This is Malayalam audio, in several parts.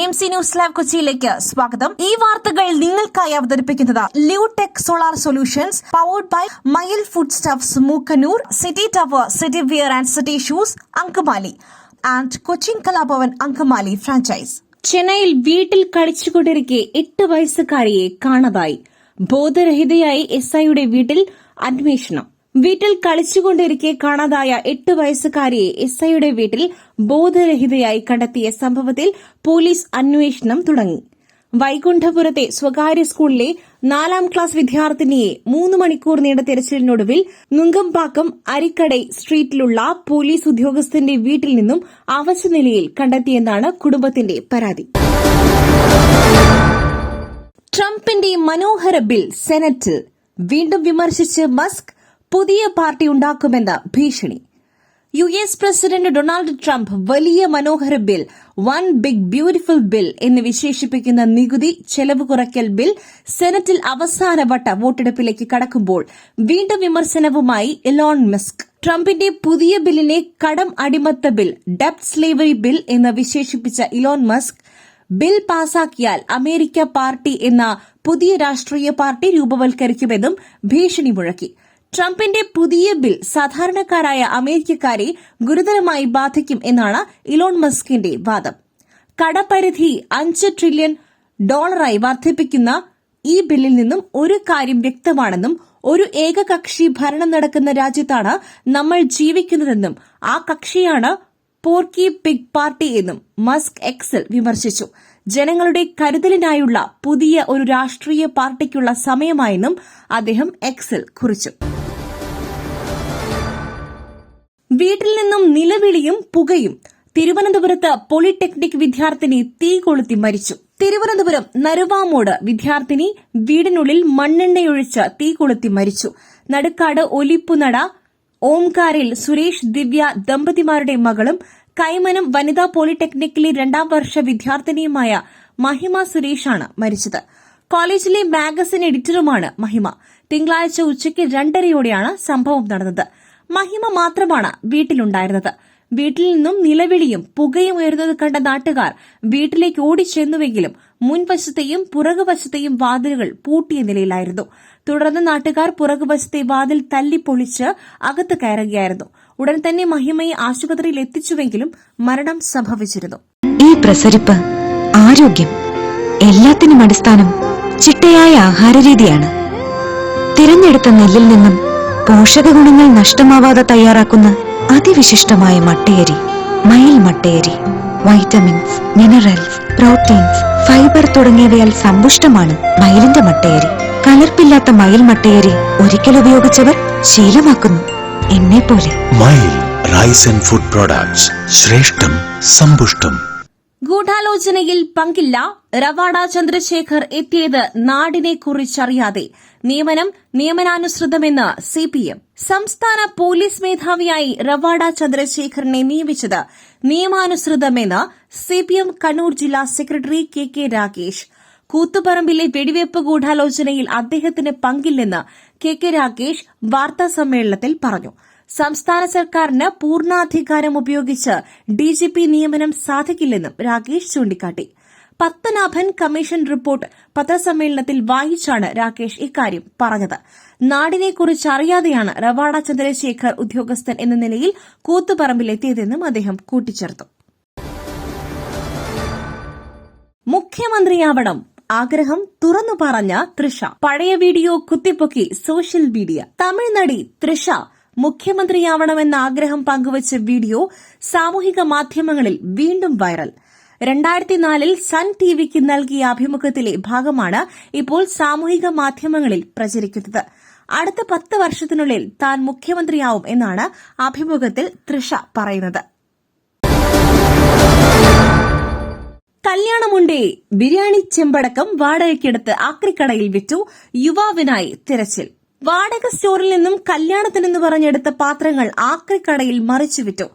BMC ന്യൂസ് ലൈവ് കൊച്ചിയിലേക്ക് സ്വാഗതം. ഈ വാർത്തകൾ നിങ്ങൾക്കായി അവതരിപ്പിക്കുന്നത് Lutech solar solutions, powered by Mayil food stuffs, Mookkannoor, city tower, city wear and city shoes, Angamaly and Cochin Kalabhavan Angamaly franchise. ചെന്നൈയിൽ വീട്ടിൽ കളിച്ചുകൊണ്ടിരിക്കെ 8 വയസ്സുകാരിയെ കാണാതായി. ബോധരഹിതയായി SIയുടെ വീട്ടിൽ അന്വേഷണം. വീട്ടിൽ കളിച്ചുകൊണ്ടിരിക്കെ കാണാതായ 8 വയസ്സുകാരിയെ SIയുടെ വീട്ടിൽ ബോധരഹിതയായി കണ്ടെത്തിയ സംഭവത്തിൽ പോലീസ് അന്വേഷണം തുടങ്ങി. വൈകുണ്ഠപുരത്തെ സ്വകാര്യ സ്കൂളിലെ 4ാം ക്ലാസ് വിദ്യാർത്ഥിനിയെ 3 മണിക്കൂർ നീണ്ട തെരച്ചിലിനൊടുവിൽ നുങ്കമ്പാക്കം അരിക്കടൈ സ്ട്രീറ്റിലുള്ള പോലീസ് ഉദ്യോഗസ്ഥന്റെ വീട്ടിൽ നിന്നും അവശനിലയിൽ കണ്ടെത്തിയെന്നാണ് കുടുംബത്തിന്റെ പരാതി. ട്രംപിന്റെ മനോഹര ബിൽ സെനറ്റിൽ വീണ്ടും വിമർശിച്ച് മസ്ക്. പുതിയ പാർട്ടി ഉണ്ടാക്കുമെന്ന ഭീഷണി. US പ്രസിഡന്റ് ഡൊണാൾഡ് ട്രംപ് വലിയ മനോഹര bill, one big beautiful bill എന്ന് വിശേഷിപ്പിക്കുന്ന നികുതി ചെലവ് കുറയ്ക്കൽ ബിൽ സെനറ്റിൽ അവസാനവട്ട വോട്ടെടുപ്പിലേക്ക് കടക്കുമ്പോൾ വീണ്ടും വിമർശനവുമായി ഇലോൺ മസ്ക്. ട്രംപിന്റെ പുതിയ ബില്ലിനെ കടം അടിമത്ത ബിൽ, ഡെപ്റ്റ് സ്ലേവറി ബിൽ എന്ന് വിശേഷിപ്പിച്ച ഇലോൺ മസ്ക് ബിൽ പാസാക്കിയാൽ അമേരിക്ക പാർട്ടി എന്ന പുതിയ രാഷ്ട്രീയ പാർട്ടി രൂപവൽക്കരിക്കുമെന്നും ഭീഷണി മുഴക്കി. ട്രംപിന്റെ പുതിയ ബിൽ സാധാരണക്കാരായ അമേരിക്കക്കാരെ ഗുരുതരമായി ബാധിക്കും എന്നാണ് ഇലോൺ മസ്കിന്റെ വാദം. കടപരിധി $5 ട്രില്യൺ വർദ്ധിപ്പിക്കുന്ന ഈ ബില്ലിൽ നിന്നും ഒരു കാര്യം വ്യക്തമാണെന്നും ഒരു ഏകകക്ഷി ഭരണം നടക്കുന്ന രാജ്യത്താണ് നമ്മൾ ജീവിക്കുന്നതെന്നും ആ കക്ഷിയാണ് പോർക്കി പിഗ് പാർട്ടി എന്നും മസ്ക് എക്സിൽ വിമർശിച്ചു. ജനങ്ങളുടെ കരുതലിനായുള്ള പുതിയ ഒരു രാഷ്ട്രീയ പാർട്ടിക്കുള്ള സമയമായെന്നും അദ്ദേഹം എക്സിൽ കുറിച്ചു. വീട്ടിൽ നിന്നും നിലവിളിയും പുകയും. തിരുവനന്തപുരത്ത് പോളിടെക്നിക് വിദ്യാർത്ഥിനി തീ കൊളുത്തി മരിച്ചു. തിരുവനന്തപുരം നരുവാമോട് വിദ്യാർത്ഥിനി വീടിനുള്ളിൽ മണ്ണെണ്ണയൊഴിച്ച് തീ കൊളുത്തി മരിച്ചു. നടുക്കാട് ഒലിപ്പുനട ഓംകാരിൽ സുരേഷ് ദിവ്യ ദമ്പതിമാരുടെ മകളും കൈമനം വനിതാ പോളിടെക്നിക്കിലെ 2ാം വർഷ വിദ്യാർത്ഥിനിയുമായ മഹിമ സുരേഷാണ് മരിച്ചത്. കോളേജിലെ മാഗസിൻ എഡിറ്ററുമാണ് മഹിമ. തിങ്കളാഴ്ച ഉച്ചയ്ക്ക് 2:30യോടെയാണ് സംഭവം നടന്നത്. മഹിമ മാത്രമാണ് വീട്ടിലുണ്ടായിരുന്നത്. വീട്ടിൽ നിന്നും നിലവിളിയും പുകയും ഉയർന്നത് കണ്ട നാട്ടുകാർ വീട്ടിലേക്ക് ഓടിച്ചെന്നുവെങ്കിലും മുൻവശത്തെയും പുറകുവശത്തെയും വാതിലുകൾ പൂട്ടിയ നിലയിലായിരുന്നു. തുടർന്ന് നാട്ടുകാർ പുറകുവശത്തെ വാതിൽ തല്ലിപ്പൊളിച്ച് അകത്ത് കയറുകയായിരുന്നു. ഉടൻ തന്നെ മഹിമയെ ആശുപത്രിയിൽ എത്തിച്ചുവെങ്കിലും മരണം സംഭവിച്ചിരുന്നു. ഈ പ്രസരിപ്പ്, ആരോഗ്യം, എല്ലാത്തിനും അടിസ്ഥാനം ചിട്ടയായ ആഹാരരീതിയാണ്. തിരഞ്ഞെടുത്ത നെല്ലിൽ നിന്നും പോഷകഗുണങ്ങൾ നഷ്ടമാവാതെ തയ്യാറാക്കുന്ന അതിവിശിഷ്ടമായ മട്ടയരി, മയിൽ മട്ടയരി. വൈറ്റമിൻസ്, മിനറൽസ്, പ്രോട്ടീൻസ്, ഫൈബർ തുടങ്ങിയവയാൽ സമ്പുഷ്ടമാണ് മയിലിന്റെ മട്ടയരി. കലർപ്പില്ലാത്ത മയിൽ മട്ടയരി ഒരിക്കൽ ഉപയോഗിച്ചവർ ശീലമാക്കുന്നു, എന്നെപ്പോലെ. മയിൽ റൈസ് ആൻഡ് ഫുഡ് പ്രോഡക്ട്സ്, ശ്രേഷ്ഠം സമ്പുഷ്ടം. ഗൂഢാലോചനയിൽ പങ്കില്ല. റവാഡ ചന്ദ്രശേഖർ എത്തിയത് നാടിനെ കുറിച്ചറിയാതെ. നിയമനം നിയമാനുസൃതമെന്ന് CPM. സംസ്ഥാന പോലീസ് മേധാവിയായി റവാഡ ചന്ദ്രശേഖറിനെ നിയമിച്ചത് നിയമാനുസൃതമെന്ന് CPM കണ്ണൂർ ജില്ലാ സെക്രട്ടറി KK രാഗേഷ്. കൂത്തുപറമ്പിലെ വെടിവയ്പ് ഗൂഢാലോചനയിൽ അദ്ദേഹത്തിന് പങ്കില്ലെന്ന് KK രാഗേഷ് വാർത്താസമ്മേളനത്തിൽ പറഞ്ഞു. സംസ്ഥാന സർക്കാരിന് പൂർണ്ണാധികാരം ഉപയോഗിച്ച് DGP നിയമനം സാധിക്കില്ലെന്നും രാഗേഷ് ചൂണ്ടിക്കാട്ടി. പത്മനാഭൻ കമ്മീഷൻ റിപ്പോർട്ട് പത്രസമ്മേളനത്തിൽ വായിച്ചാണ് രാഗേഷ് ഇക്കാര്യം പറഞ്ഞത്. നാടിനെക്കുറിച്ച് അറിയാതെയാണ് റവാഡ ചന്ദ്രശേഖർ ഉദ്യോഗസ്ഥൻ എന്ന നിലയിൽ കൂത്തുപറമ്പിലെത്തിയതെന്നും അദ്ദേഹം കൂട്ടിച്ചേർത്തു. മുഖ്യമന്ത്രിയാവണം ആഗ്രഹം തുറന്നു പറഞ്ഞ തൃഷ. പഴയ വീഡിയോ കുത്തിപ്പൊക്കി സോഷ്യൽ മീഡിയ. തമിഴ് നടി തൃഷ മുഖ്യമന്ത്രിയാവണമെന്ന ആഗ്രഹം പങ്കുവച്ച വീഡിയോ സാമൂഹിക മാധ്യമങ്ങളിൽ വീണ്ടും വൈറൽ. 2004 സൺ TVക്ക് നൽകിയ അഭിമുഖത്തിലെ ഭാഗമാണ് ഇപ്പോൾ സാമൂഹിക മാധ്യമങ്ങളിൽ പ്രചരിക്കുന്നത്. അടുത്ത 10 വർഷത്തിനുള്ളിൽ താൻ മുഖ്യമന്ത്രിയാവും എന്നാണ് അഭിമുഖത്തിൽ തൃഷ പറയുന്നത്. കല്യാണമുണ്ടേ. ബിരിയാണി ചെമ്പടക്കം വാടകയ്ക്കെടുത്ത് ആക്രിക്കടയിൽ വിറ്റു. യുവാവിനായി തിരച്ചിൽ. വാടക സ്റ്റോറിൽ നിന്നും കല്യാണത്തിനെന്ന് പറഞ്ഞെടുത്ത പാത്രങ്ങൾ ആക്രിക്കടയിൽ മറിച്ചുവിറ്റു.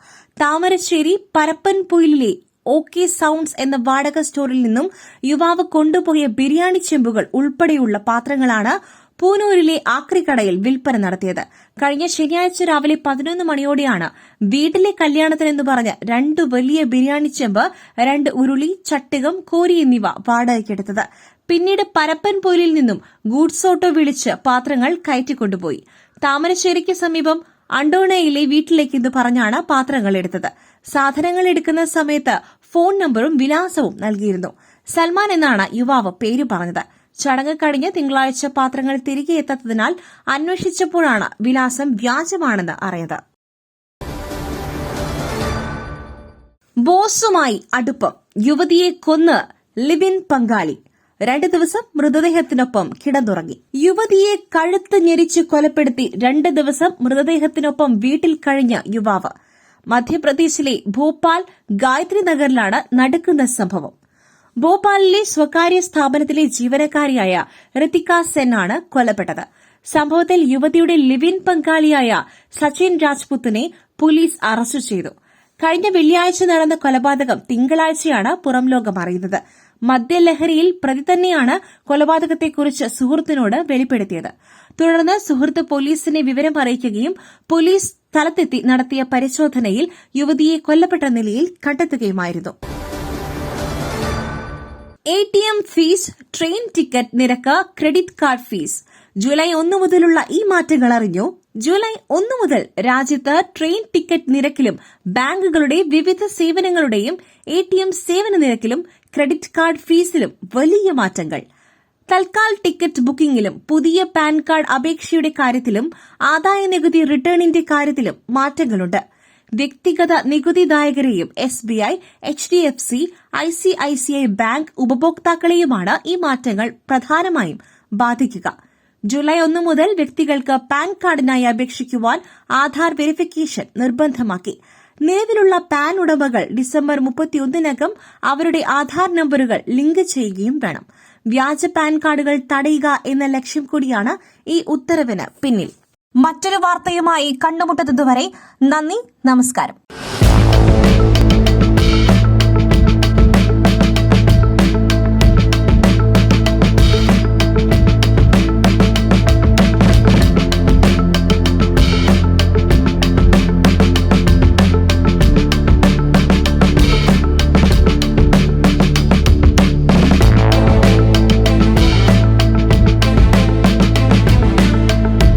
താമരശ്ശേരി പരപ്പൻപൊയിലിലെ OK സൌണ്ട്സ് എന്ന വാടക സ്റ്റോറിൽ നിന്നും യുവാവ് കൊണ്ടുപോയ ബിരിയാണി ചെമ്പുകൾ ഉൾപ്പെടെയുള്ള പാത്രങ്ങളാണ് പൂനൂരിലെ ആക്രിക്കടയിൽ വിൽപ്പന നടത്തിയത്. കഴിഞ്ഞ ശനിയാഴ്ച രാവിലെ 11 മണിയോടെയാണ് വീട്ടിലെ കല്യാണത്തിനെന്ന് പറഞ്ഞ് 2 വലിയ ബിരിയാണി ചെമ്പ്, 2 ഉരുളി, ചട്ടുകം, കോരി എന്നിവ വാടകയ്ക്കെടുത്തത്. പിന്നീട് പരപ്പൻപോലിൽ നിന്നും ഗൂഡ്സ് ഓട്ടോ വിളിച്ച് പാത്രങ്ങൾ കയറ്റിക്കൊണ്ടുപോയി. താമരശ്ശേരിക്ക് സമീപം അണ്ടോണയിലെ വീട്ടിലേക്കെന്ന് പറഞ്ഞാണ് പാത്രങ്ങൾ എടുത്തത്. സാധനങ്ങൾ എടുക്കുന്ന സമയത്ത് ഫോൺ നമ്പറും വിലാസവും നൽകിയിരുന്നു. സൽമാൻ എന്നാണ് യുവാവ് പേര് പറഞ്ഞത്. ചടങ്ങ് കഴിഞ്ഞ് തിങ്കളാഴ്ച പാത്രങ്ങൾ തിരികെ എത്താത്തതിനാൽ അന്വേഷിച്ചപ്പോഴാണ് വിലാസം വ്യാജമാണെന്ന് അറിഞ്ഞത്. ബോസുമായി അടുപ്പം, യുവതിയെ കൊന്ന് ലിവിൻ പങ്കാളി. 2 ദിവസം മൃതദേഹത്തിനൊപ്പം കിടന്നുറങ്ങി. യുവതിയെ കഴുത്ത് ഞെരിച്ച് കൊലപ്പെടുത്തി 2 ദിവസം മൃതദേഹത്തിനൊപ്പം വീട്ടിൽ കഴിഞ്ഞ യുവാവ്. മധ്യപ്രദേശിലെ ഭോപ്പാൽ ഗായത്രി നഗറിലാണ് നടക്കുന്ന സംഭവം. ഭോപ്പാലിലെ സ്വകാര്യ സ്ഥാപനത്തിലെ ജീവനക്കാരിയായ ഋതിക സെന്നാണ് കൊല്ലപ്പെട്ടത്. സംഭവത്തിൽ യുവതിയുടെ ലിവിൻ പങ്കാളിയായ സച്ചിൻ രാജ്പുത്തിനെ പോലീസ് അറസ്റ്റ് ചെയ്തു. കഴിഞ്ഞ വെള്ളിയാഴ്ച നടന്ന കൊലപാതകം തിങ്കളാഴ്ചയാണ് പുറംലോകം അറിയുന്നത്. മദ്യലഹരിയിൽ പ്രതി തന്നെയാണ് കൊലപാതകത്തെക്കുറിച്ച് സുഹൃത്തിനോട് വെളിപ്പെടുത്തിയത്. തുടർന്ന് സുഹൃത്ത് പോലീസിനെ വിവരം അറിയിക്കുകയും പോലീസ് സ്ഥലത്തെത്തി നടത്തിയ പരിശോധനയിൽ യുവതിയെ കൊല്ലപ്പെട്ട നിലയിൽ കണ്ടെത്തുകയുമായിരുന്നു. ATM ഫീസ്, ട്രെയിൻ ടിക്കറ്റ് നിരക്ക്, ക്രെഡിറ്റ് കാർഡ് ഫീസ്. ജൂലൈ 1 മുതലുള്ള ഈ മാറ്റങ്ങൾ അറിഞ്ഞു. ജൂലൈ 1 മുതൽ രാജ്യത്ത് ട്രെയിൻ ടിക്കറ്റ് നിരക്കിലും ബാങ്കുകളുടെ വിവിധ സേവനങ്ങളുടെയും ATM സേവന നിരക്കിലും ക്രെഡിറ്റ് കാർഡ് ഫീസിലും വലിയ മാറ്റങ്ങൾ. തൽക്കാൽ ടിക്കറ്റ് ബുക്കിംഗിലും പുതിയ പാൻ കാർഡ് അപേക്ഷയുടെ കാര്യത്തിലും ആദായനികുതി റിട്ടേണിന്റെ കാര്യത്തിലും മാറ്റങ്ങളുണ്ട്. വ്യക്തിഗത നികുതിദായകരെയും SBI, HDFC, ICICI ബാങ്ക് ഉപഭോക്താക്കളെയുമാണ് ഈ മാറ്റങ്ങൾ പ്രധാനമായും ബാധിക്കുക. ജൂലൈ 1 മുതൽ വ്യക്തികൾക്ക് പാൻ കാർഡിനായി അപേക്ഷിക്കുവാൻ ആധാർ വെരിഫിക്കേഷൻ നിർബന്ധമാക്കി. നിലവിലുള്ള പാൻ ഉടമകൾ ഡിസംബർ 31-നകം അവരുടെ ആധാർ നമ്പറുകൾ ലിങ്ക് ചെയ്യുകയും വേണം. വ്യാജ പാൻ കാർഡുകൾ തടയുക എന്ന ലക്ഷ്യം കൂടിയാണ് ഈ ഉത്തരവിന് പിന്നിൽ. മറ്റൊരു വാർത്തയുമായി കണ്ടുമുട്ടുന്നതുവരെ നന്ദി, നമസ്കാരം.